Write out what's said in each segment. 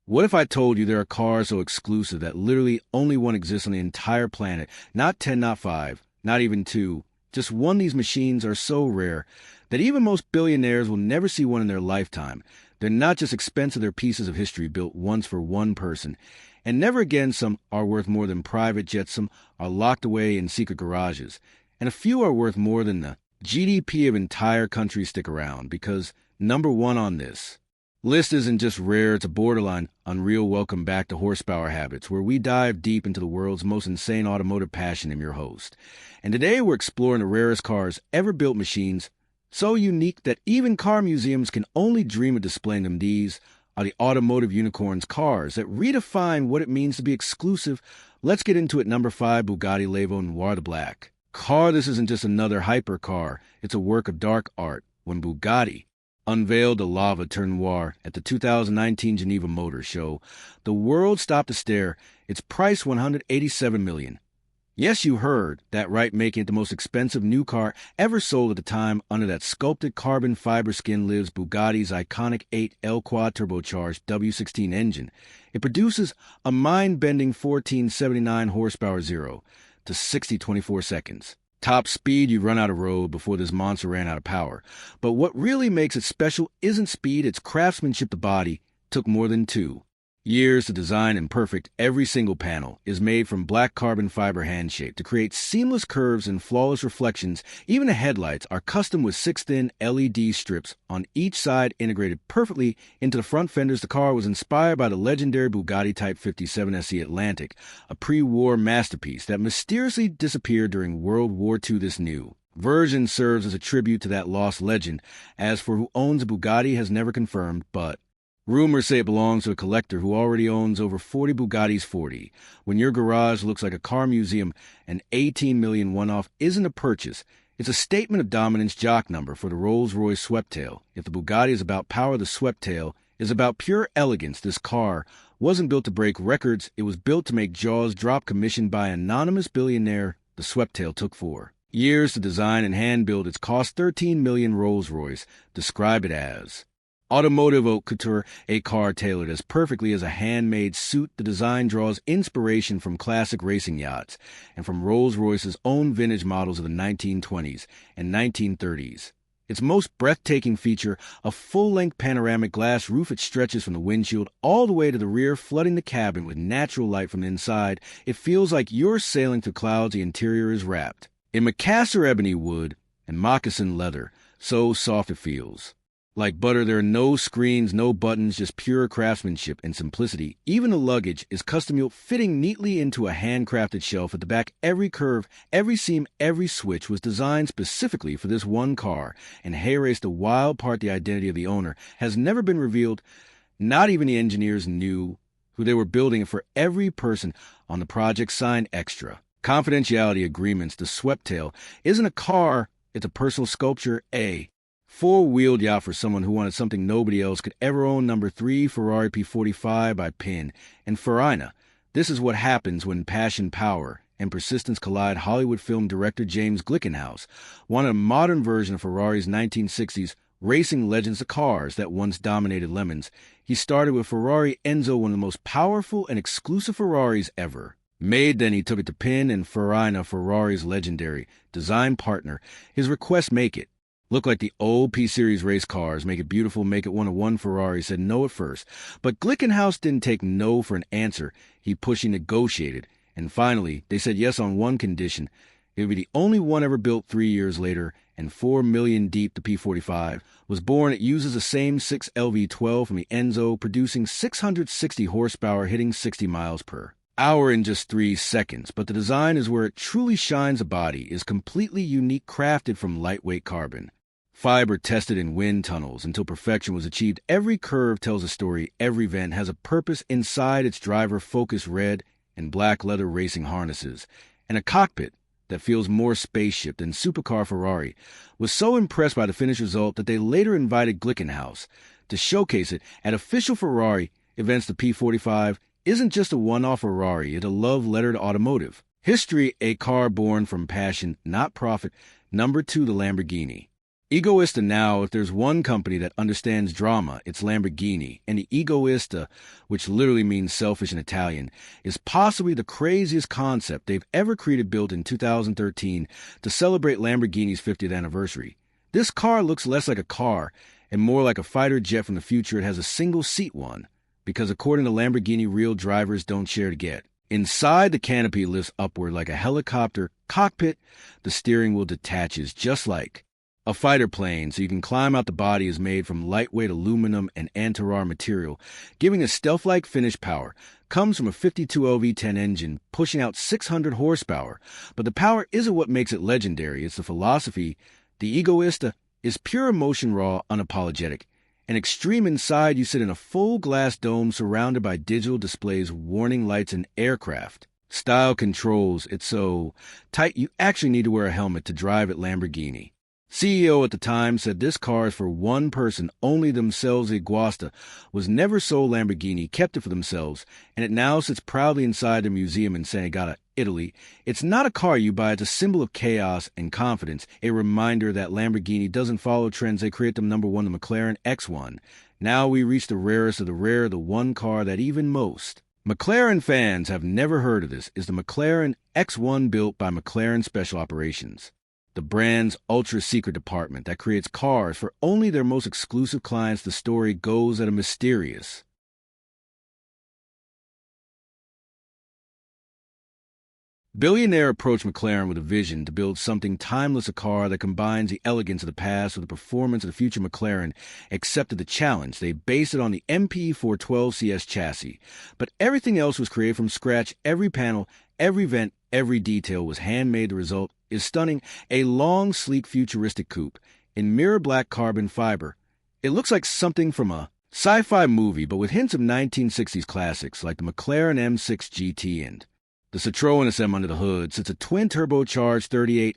What if I told you there are cars so exclusive that literally only one exists on the entire planet? Not 10, not 5, not even 2. Just one. These machines are so rare that even most billionaires will never see one in their lifetime. They're not just expensive, they're pieces of history built once for one person. And never again. Some are worth more than private jets, some are locked away in secret garages. And a few are worth more than the GDP of entire countries. Stick around, because number one on this list isn't just rare, it's a borderline unreal. Welcome back to Horsepower Habits, where we dive deep into the world's most insane automotive passion. I'm your host. And today we're exploring the rarest cars ever built, machines so unique that even car museums can only dream of displaying them. These are the automotive unicorns, cars that redefine what it means to be exclusive. Let's get into it. Number 5, Bugatti Levo Noir the Black. Car, this isn't just another hypercar. It's a work of dark art. When Bugatti unveiled the Lava Turn Noir at the 2019 Geneva Motor Show, the world stopped to stare. Its price, $187 million. Yes, you heard that right, making it the most expensive new car ever sold at the time. Under that sculpted carbon fiber skin lives Bugatti's iconic 8L quad turbocharged W16 engine. It produces a mind-bending 1479 horsepower, 0 to 60 24 seconds. Top speed, you run out of road before this monster ran out of power. But what really makes it special isn't speed, it's craftsmanship. The body took more than 2 years to design, and perfect. Every single panel is made from black carbon fiber hand shape to create seamless curves and flawless reflections. Even the headlights are custom with 6 thin LED strips on each side integrated perfectly into the front fenders. The car was inspired by the legendary Bugatti Type 57 SE Atlantic, a pre-war masterpiece that mysteriously disappeared during World War II. This new version serves as a tribute to that lost legend. As for who owns a Bugatti has never confirmed, but rumors say it belongs to a collector who already owns over 40 Bugattis. 40. When your garage looks like a car museum, an $18 million one-off isn't a purchase. It's a statement of dominance. Jock number for the Rolls-Royce Sweptail. If the Bugatti is about power, the Sweptail is about pure elegance. This car wasn't built to break records. It was built to make jaws drop. Commissioned by an anonymous billionaire, the Sweptail took 4 years to design and hand-build. Its cost $13 million. Rolls-Royce described it as Automotive haute couture, a car tailored as perfectly as a handmade suit. The design draws inspiration from classic racing yachts and from Rolls-Royce's own vintage models of the 1920s and 1930s. Its most breathtaking feature, a full-length panoramic glass roof. It stretches from the windshield all the way to the rear, flooding the cabin with natural light from the inside. It feels like you're sailing through clouds. The interior is wrapped in Macassar ebony wood and moccasin leather, so soft it feels like butter. There are no screens, no buttons, just pure craftsmanship and simplicity. Even the luggage is custom-built, fitting neatly into a handcrafted shelf at the back. Every curve, every seam, every switch was designed specifically for this one car. And hey, race, the wild part, the identity of the owner has never been revealed. Not even the engineers knew who they were building. For every person on the project signed extra confidentiality agreements. The Sweptail isn't a car, it's a personal sculpture, a four-wheeled yacht for someone who wanted something nobody else could ever own. Number 3, Ferrari P45 by Pin and Farina. This is what happens when passion, power, and persistence collide. Hollywood film director James Glickenhaus wanted a modern version of Ferrari's 1960s racing legends, the cars that once dominated lemons. He started with Ferrari Enzo, one of the most powerful and exclusive Ferraris ever made. Then he took it to Pin and Farina, Ferrari's legendary design partner. His request: make it look like the old P-Series race cars, make it beautiful, make it one-of-one. Ferrari said no at first, but Glickenhaus didn't take no for an answer. He pushed and negotiated, and finally they said yes on one condition: it would be the only one ever built. 3 years later, and 4 million deep, the P45 was born. It uses the same 6 LV12 from the Enzo, producing 660 horsepower, hitting 60 miles per hour in just 3 seconds. But the design is where it truly shines. The body is completely unique, crafted from lightweight carbon fiber, tested in wind tunnels until perfection was achieved. Every curve tells a story, every vent has a purpose. Inside, its driver focused red and black leather racing harnesses, and a cockpit that feels more spaceship than Supercar. Ferrari was so impressed by the finished result that they later invited Glickenhaus to showcase it at official Ferrari events. The P45 isn't just a one-off Ferrari, it's a love letter to automotive history, a car born from passion, not profit. Number 2, the Lamborghini Egoista now, if there's one company that understands drama, it's Lamborghini. And the Egoista, which literally means selfish in Italian, is possibly the craziest concept they've ever created, built in 2013 to celebrate Lamborghini's 50th anniversary. This car looks less like a car and more like a fighter jet from the future. It has a single seat one, because according to Lamborghini, real drivers don't share to get. Inside, the canopy lifts upward like a helicopter cockpit. The steering wheel detaches just like a fighter plane, so you can climb out. The body is made from lightweight aluminum and anti-rar material, giving a stealth-like finish. Power comes from a 52L V10 engine, pushing out 600 horsepower. But the power isn't what makes it legendary, it's the philosophy. The Egoista is pure emotion, raw, unapologetic. And extreme. Inside, you sit in a full glass dome surrounded by digital displays, warning lights, and aircraft style controls. It's so tight you actually need to wear a helmet to drive at Lamborghini. CEO at the time said this car is for one person, only themselves. The Egoista was never sold. Lamborghini kept it for themselves, and it now sits proudly inside the museum in San Agata, Italy. It's not a car you buy, it's a symbol of chaos and confidence, a reminder that Lamborghini doesn't follow trends, they create them. Number one, the McLaren X1. Now we reach the rarest of the rare, the one car that even most McLaren fans have never heard of. This is the McLaren X1, built by McLaren Special Operations, the brand's ultra-secret department that creates cars for only their most exclusive clients. The story goes that a mysterious billionaire approached McLaren with a vision to build something timeless, a car that combines the elegance of the past with the performance of the future. McLaren accepted the challenge. They based it on the MPE 412 CS chassis, but everything else was created from scratch. Every panel, every vent, every detail was handmade. The result is stunning, a long, sleek, futuristic coupe in mirror black carbon fiber. It looks like something from a sci-fi movie, but with hints of 1960s classics like the McLaren M6 GT and the Citroën SM. Under the hood sits a twin-turbocharged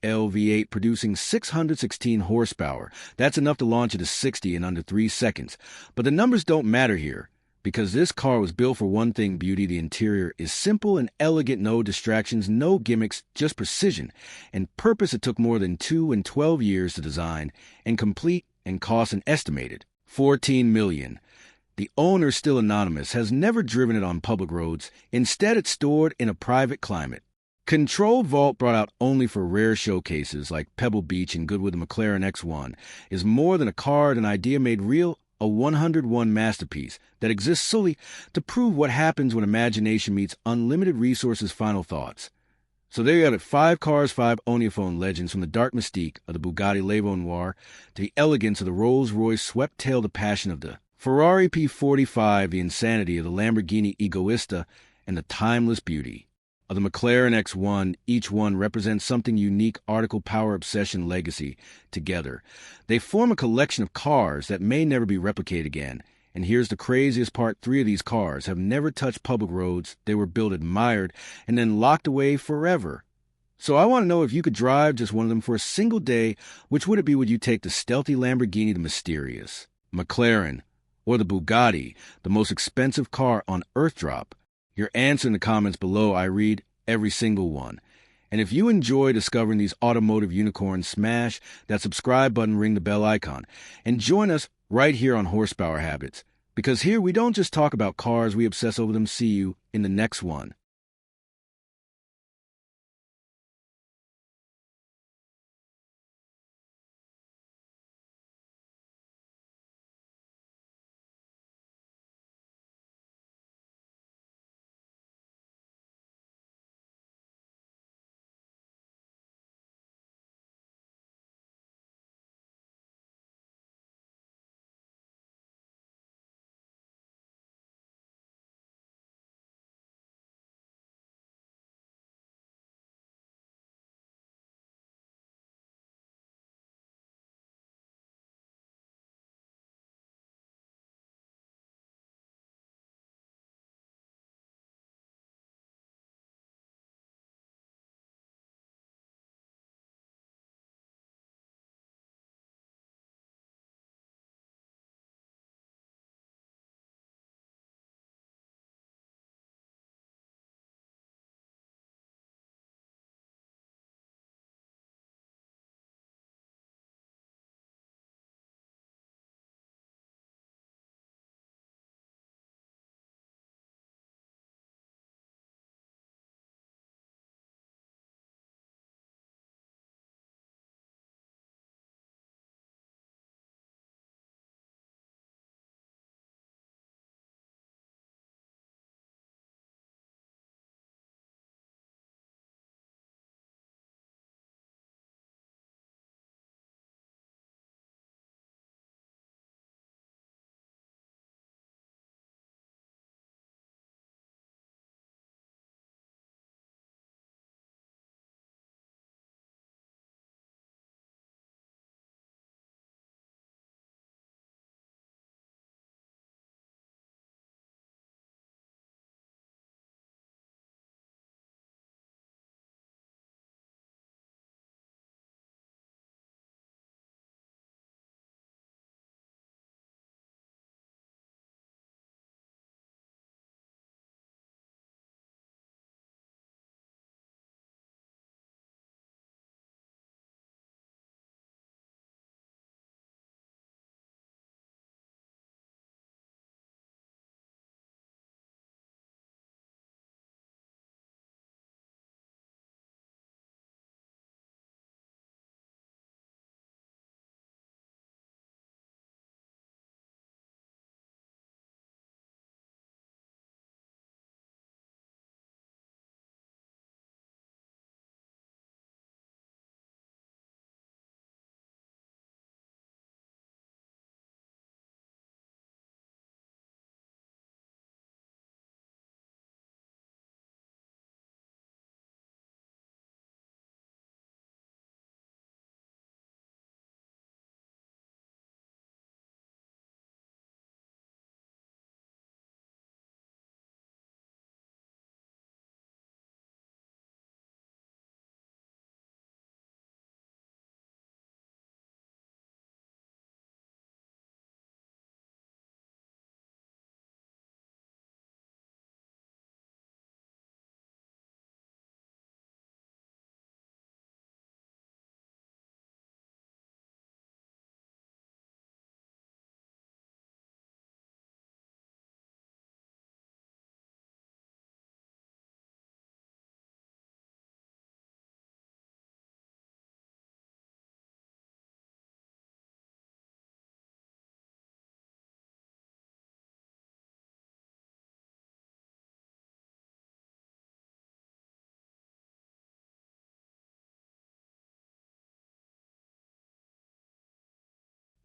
38L V8 producing 616 horsepower. That's enough to launch it to 60 in under 3 seconds. But the numbers don't matter here, because this car was built for one thing: beauty. The interior is simple and elegant, no distractions, no gimmicks, just precision and purpose. It took more than 2 and 12 years to design and complete, and cost an estimated $14 million. The owner, still anonymous, has never driven it on public roads. Instead, it's stored in a private climate controlled vault brought out only for rare showcases like Pebble Beach and Goodwood. The McLaren X1 is more than a car, an idea made real, a 101 masterpiece that exists solely to prove what happens when imagination meets unlimited resources. Final thoughts. So there you have it, 5 cars, 5 Oniophone legends, from the dark mystique of the Bugatti Levo Noir to the elegance of the Rolls-Royce swept tail, the passion of the Ferrari P45, the insanity of the Lamborghini Egoista, and the timeless beauty of the McLaren X1. Each one represents something unique: article, power, obsession, legacy. Together, they form a collection of cars that may never be replicated again. And here's the craziest part: 3 of these cars have never touched public roads. They were built, admired, and then locked away forever. So I want to know, if you could drive just one of them for a single day, which would it be? Would you take the stealthy Lamborghini, the mysterious McLaren, or the Bugatti, the most expensive car on Earth? Drop your answer in the comments below. I read every single one. And if you enjoy discovering these automotive unicorns, smash that subscribe button, ring the bell icon, and join us right here on Horsepower Habits. Because here we don't just talk about cars, we obsess over them. See you in the next one.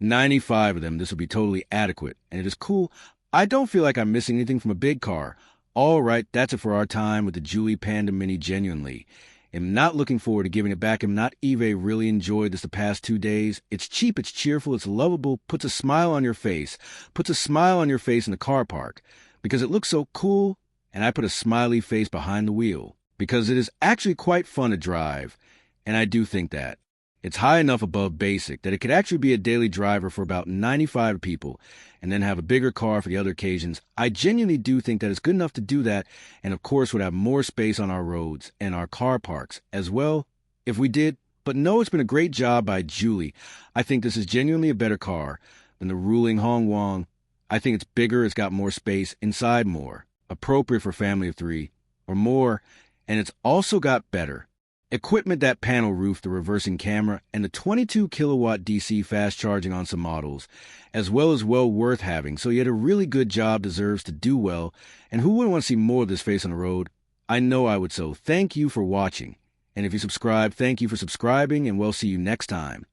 95 of them, this will be totally adequate. And it is cool. I don't feel like I'm missing anything from a big car. All right, that's it for our time with the Julie Panda Mini Genuinely. I'm not looking forward to giving it back. I'm not Eve really enjoyed this the past 2 days. It's cheap, it's cheerful, it's lovable, puts a smile on your face. Puts a smile on your face in the car park. Because it looks so cool, and I put a smiley face behind the wheel. Because it is actually quite fun to drive. And I do think that. It's high enough above basic that it could actually be a daily driver for about 95 people and then have a bigger car for the other occasions. I genuinely do think that it's good enough to do that, and of course would have more space on our roads and our car parks as well if we did. But no, it's been a great job by Julie. I think this is genuinely a better car than the ruling Hong Wong. I think it's bigger, it's got more space, inside more, appropriate for a family of 3 or more, and it's also got better equipment, that panel roof, the reversing camera, and the 22 kilowatt DC fast charging on some models, as well worth having. So you had a really good job, deserves to do well. And who wouldn't want to see more of this face on the road? I know I would. So thank you for watching. And if you subscribe, thank you for subscribing, and we'll see you next time.